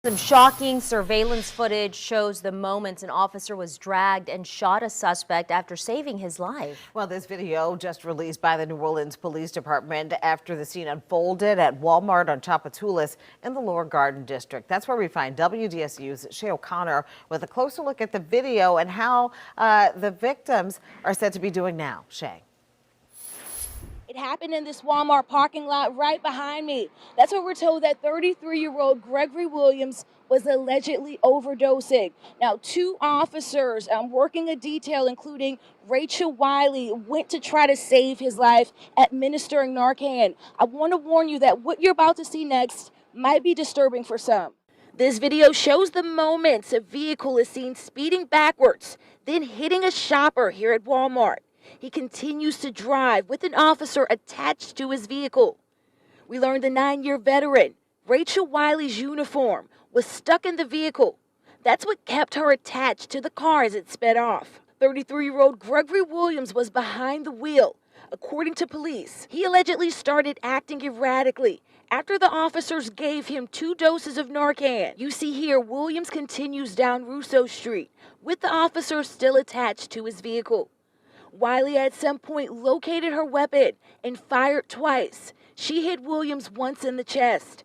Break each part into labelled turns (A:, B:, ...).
A: Some shocking surveillance footage shows the moments an officer was dragged and shot a suspect after saving his life.
B: Well, this video just released by the New Orleans Police Department after the scene unfolded at Walmart on Tchoupitoulas in the Lower Garden District. That's where we find WDSU's Shay O'Connor with a closer look at the video and how the victims are said to be doing now. Shay.
C: It happened in this Walmart parking lot right behind me. That's where we're told that 33-year-old Gregory Williams was allegedly overdosing. Now, two officers working a detail, including Rachel Wiley, went to try to save his life, administering Narcan. I want to warn you that what you're about to see next might be disturbing for some. This video shows the moments a vehicle is seen speeding backwards, then hitting a shopper here at Walmart. He continues to drive with an officer attached to his vehicle. We learned the 9-year veteran, Rachel Wiley's uniform, was stuck in the vehicle. That's what kept her attached to the car as it sped off. 33-year-old Gregory Williams was behind the wheel. According to police, he allegedly started acting erratically after the officers gave him 2 doses of Narcan. You see here, Williams continues down Rousseau Street with the officers still attached to his vehicle. Wiley at some point located her weapon and fired twice. She hit Williams once in the chest.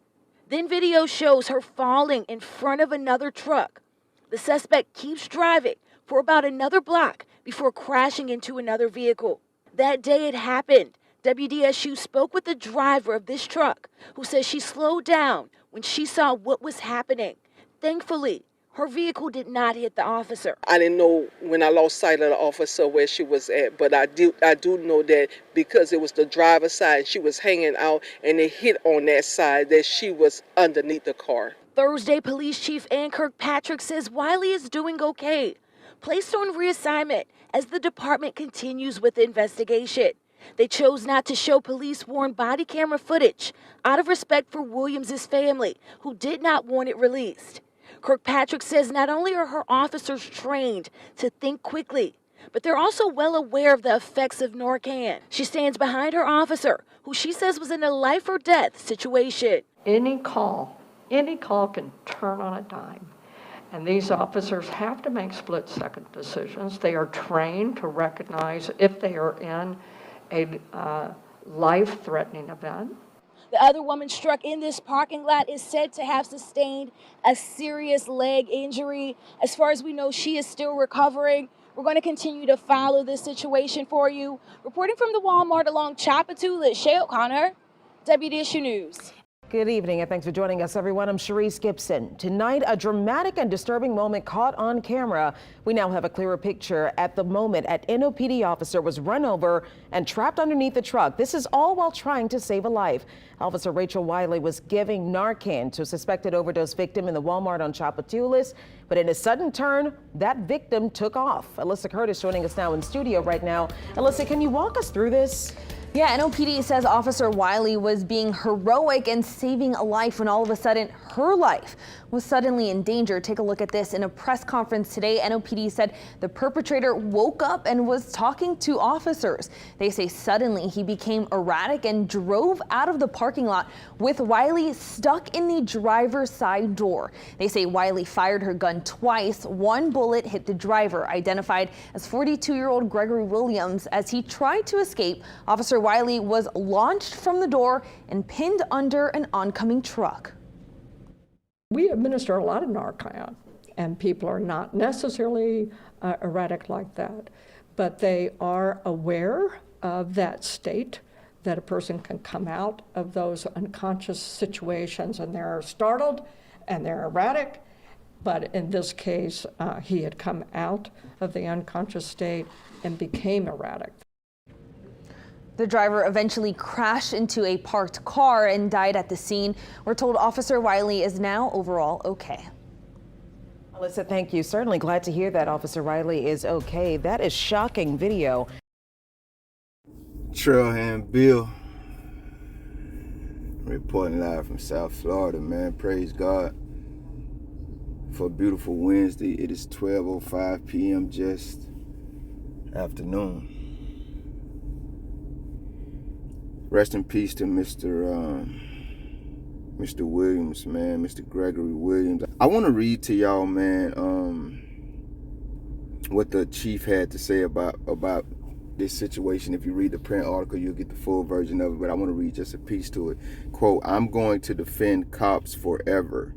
C: Then video shows her falling in front of another truck. The suspect keeps driving for about another block before crashing into another vehicle. That day it happened, WDSU spoke with the driver of this truck, who says she slowed down when she saw what was happening. Thankfully, her vehicle did not hit the officer.
D: I didn't know when I lost sight of the officer where she was at, but I do know that because it was the driver's side, she was hanging out and it hit on that side that she was underneath the car.
C: Thursday, Police Chief Ann Kirkpatrick says Wiley is doing okay, placed on reassignment as the department continues with the investigation. They chose not to show police-worn body camera footage out of respect for Williams' family, who did not want it released. Kirkpatrick says not only are her officers trained to think quickly, but they're also well aware of the effects of Narcan. She stands behind her officer, who she says was in a life or death situation.
E: Any call can turn on a dime. And these officers have to make split-second decisions. They are trained to recognize if they are in a life-threatening event.
C: The other woman struck in this parking lot is said to have sustained a serious leg injury. As far as we know, she is still recovering. We're going to continue to follow this situation for you. Reporting from the Walmart along Tchoupitoulas, Shay O'Connor, WDSU News.
B: Good evening and thanks for joining us, everyone. I'm Sharice Gibson. Tonight, a dramatic and disturbing moment caught on camera. We now have a clearer picture at the moment an NOPD officer was run over and trapped underneath the truck. This is all while trying to save a life. Officer Rachel Wiley was giving Narcan to a suspected overdose victim in the Walmart on Tchoupitoulas, but in a sudden turn, that victim took off. Alyssa Curtis joining us now in studio right now. Alyssa, can you walk us through this?
F: Yeah, NOPD says Officer Wiley was being heroic and saving a life when all of a sudden her life was suddenly in danger. Take a look at this. In a press conference today, NOPD said the perpetrator woke up and was talking to officers. They say suddenly he became erratic and drove out of the parking lot with Wiley stuck in the driver's side door. They say Wiley fired her gun twice. One bullet hit the driver, identified as 42-year-old Gregory Williams. As he tried to escape, Officer Wiley was launched from the door and pinned under an oncoming truck.
E: We administer a lot of Narcan, and people are not necessarily erratic like that, but they are aware of that state that a person can come out of those unconscious situations, and they're startled and they're erratic. But in this case, he had come out of the unconscious state and became erratic.
F: The driver eventually crashed into a parked car and died at the scene. We're told Officer Wiley is now overall okay.
B: Alyssa, thank you. Certainly glad to hear that Officer Wiley is okay. That is shocking video.
G: Trailhand Bill, reporting live from South Florida, man. Praise God for a beautiful Wednesday. It is 12:05 p.m. just afternoon. Rest in peace to Mr. Mr. Williams, man, Mr. Gregory Williams. I want to read to y'all, man, what the chief had to say about this situation. If you read the print article, you'll get the full version of it, but I want to read just a piece to it. Quote, "I'm going to defend cops forever."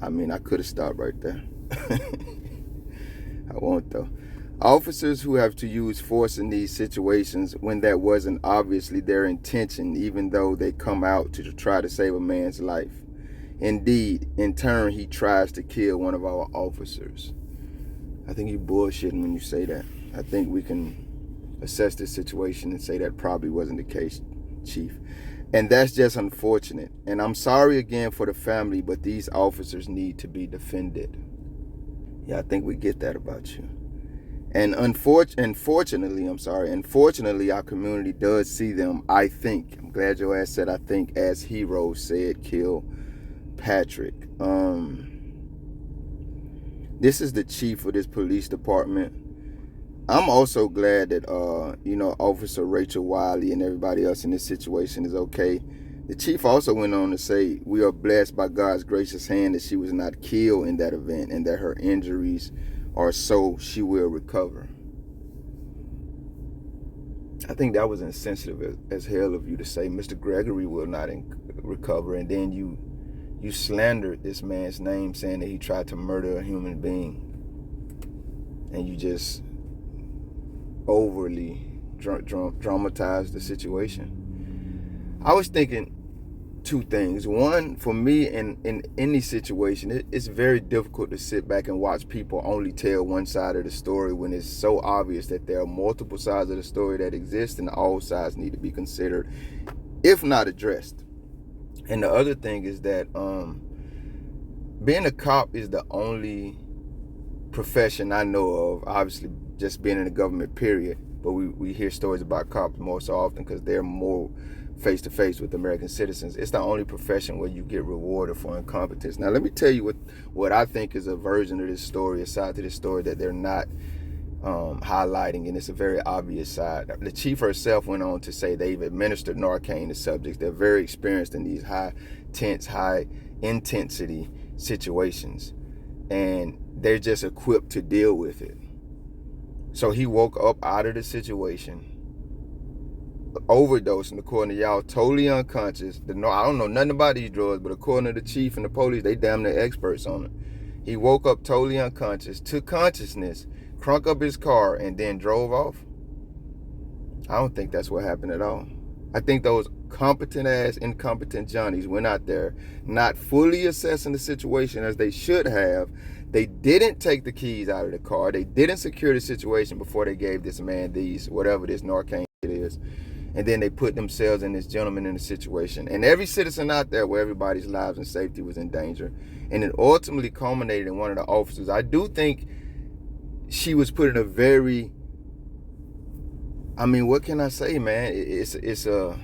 G: I mean, I could have stopped right there. I won't, though. "Officers who have to use force in these situations when that wasn't obviously their intention, even though they come out to try to save a man's life. Indeed, in turn, he tries to kill one of our officers." I think you're bullshitting when you say that. I think we can assess this situation and say that probably wasn't the case, Chief. And that's just unfortunate. And I'm sorry again for the family, but these officers need to be defended. Yeah, I think we get that about you. And unfortunately, our community does see them, I think. I'm glad your ass said I think, as heroes said, kill Patrick. This is the chief of this police department. I'm also glad that, Officer Rachel Wiley and everybody else in this situation is okay. The chief also went on to say, "We are blessed by God's gracious hand that she was not killed in that event and that her injuries are so she will recover." I think that was insensitive as hell of you to say Mr. Gregory will not recover, and then you slandered this man's name saying that he tried to murder a human being. And you just overly dramatized the situation. I was thinking two things. One, for me, in any situation, it's very difficult to sit back and watch people only tell one side of the story when it's so obvious that there are multiple sides of the story that exist and all sides need to be considered, if not addressed. And the other thing is that being a cop is the only profession I know of, obviously just being in the government, period, but we hear stories about cops more so often because they're more face-to-face with American citizens. It's the only profession where you get rewarded for incompetence. Now, let me tell you what I think is a version of this story, a side to this story that they're not highlighting, and it's a very obvious side. The chief herself went on to say they've administered Narcan to subjects. They're very experienced in these high-tense, high-intensity situations, and they're just equipped to deal with it. So he woke up out of the situation, overdosing, according to y'all, totally unconscious. I don't know nothing about these drugs, but according to the chief and the police, they damn near experts on it. He woke up totally unconscious, took consciousness, crunk up his car, and then drove off. I don't think that's what happened at all. I think those incompetent Johnnies went out there not fully assessing the situation as they should have. They didn't take the keys out of the car. They didn't secure the situation before they gave this man whatever this Narcan is. And then they put themselves and this gentleman in a situation. And every citizen out there where everybody's lives and safety was in danger. And it ultimately culminated in one of the officers. I do think she was put in a very, what can I say, man? It's a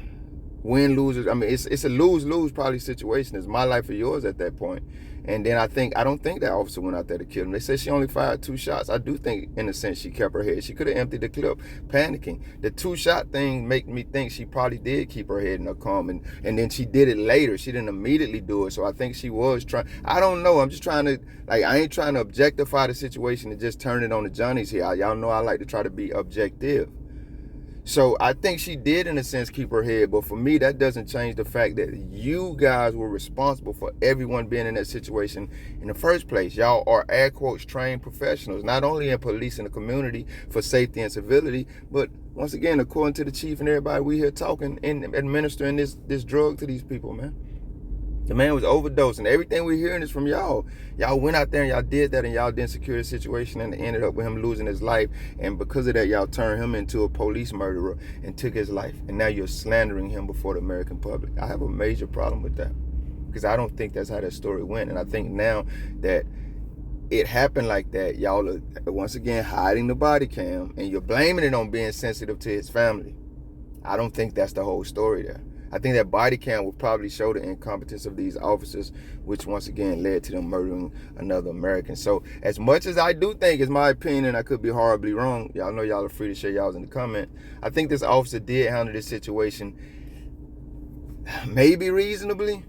G: win-lose. It's a lose-lose probably situation. It's my life or yours at that point. And then I don't think that officer went out there to kill him. They said she only fired 2 shots. I do think, in a sense, she kept her head. She could have emptied the clip, panicking. The 2-shot thing make me think she probably did keep her head in her calm. And then she did it later. She didn't immediately do it. So I think she was trying. I don't know. I'm just trying to, I ain't trying to objectify the situation and just turn it on the Johnnies here. Y'all know I like to try to be objective. So I think she did, in a sense, keep her head. But for me, that doesn't change the fact that you guys were responsible for everyone being in that situation in the first place. Y'all are, air quotes, trained professionals, not only in police and the community for safety and civility, but once again, according to the chief and everybody we here talking and administering this drug to these people, man. The man was overdosing. Everything we're hearing is from y'all. Y'all went out there and y'all did that, and y'all didn't secure the situation, and it ended up with him losing his life. And because of that, y'all turned him into a police murderer and took his life. And now you're slandering him before the American public. I have a major problem with that, because I don't think that's how that story went. And I think now that it happened like that, y'all are once again hiding the body cam, and you're blaming it on being sensitive to his family. I don't think that's the whole story there. I think that body cam will probably show the incompetence of these officers, which once again led to them murdering another American. So as much as I do think, it's my opinion, and I could be horribly wrong, y'all know y'all are free to share y'all's in the comment, I think this officer did handle this situation maybe reasonably.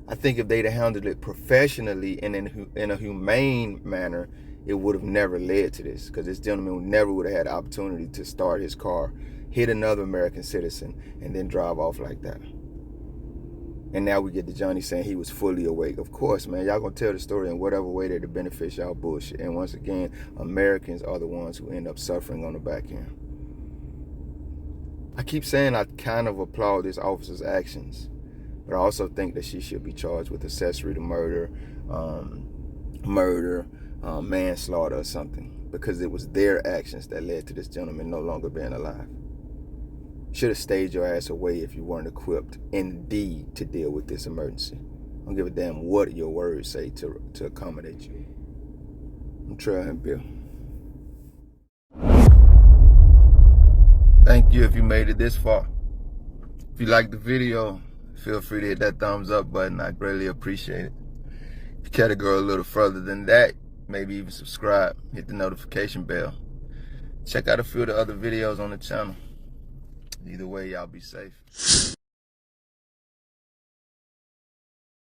G: I think if they'd have handled it professionally and in a humane manner, it would have never led to this, because this gentleman never would have had the opportunity to start his car, hit another American citizen, and then drive off like that. And now we get to Johnny saying he was fully awake. Of course, man, y'all gonna tell the story in whatever way that it benefits y'all bullshit. And once again, Americans are the ones who end up suffering on the back end. I keep saying I kind of applaud this officer's actions, but I also think that she should be charged with accessory to murder, manslaughter or something, because it was their actions that led to this gentleman no longer being alive. Should have stayed your ass away if you weren't equipped indeed to deal with this emergency. I don't give a damn what your words say to accommodate you. I'm trying, Bill. Thank you if you made it this far. If you liked the video, feel free to hit that thumbs up button. I greatly appreciate it. If you care to go a little further than that, maybe even subscribe, hit the notification bell. Check out a few of the other videos on the channel. Either way, y'all be safe.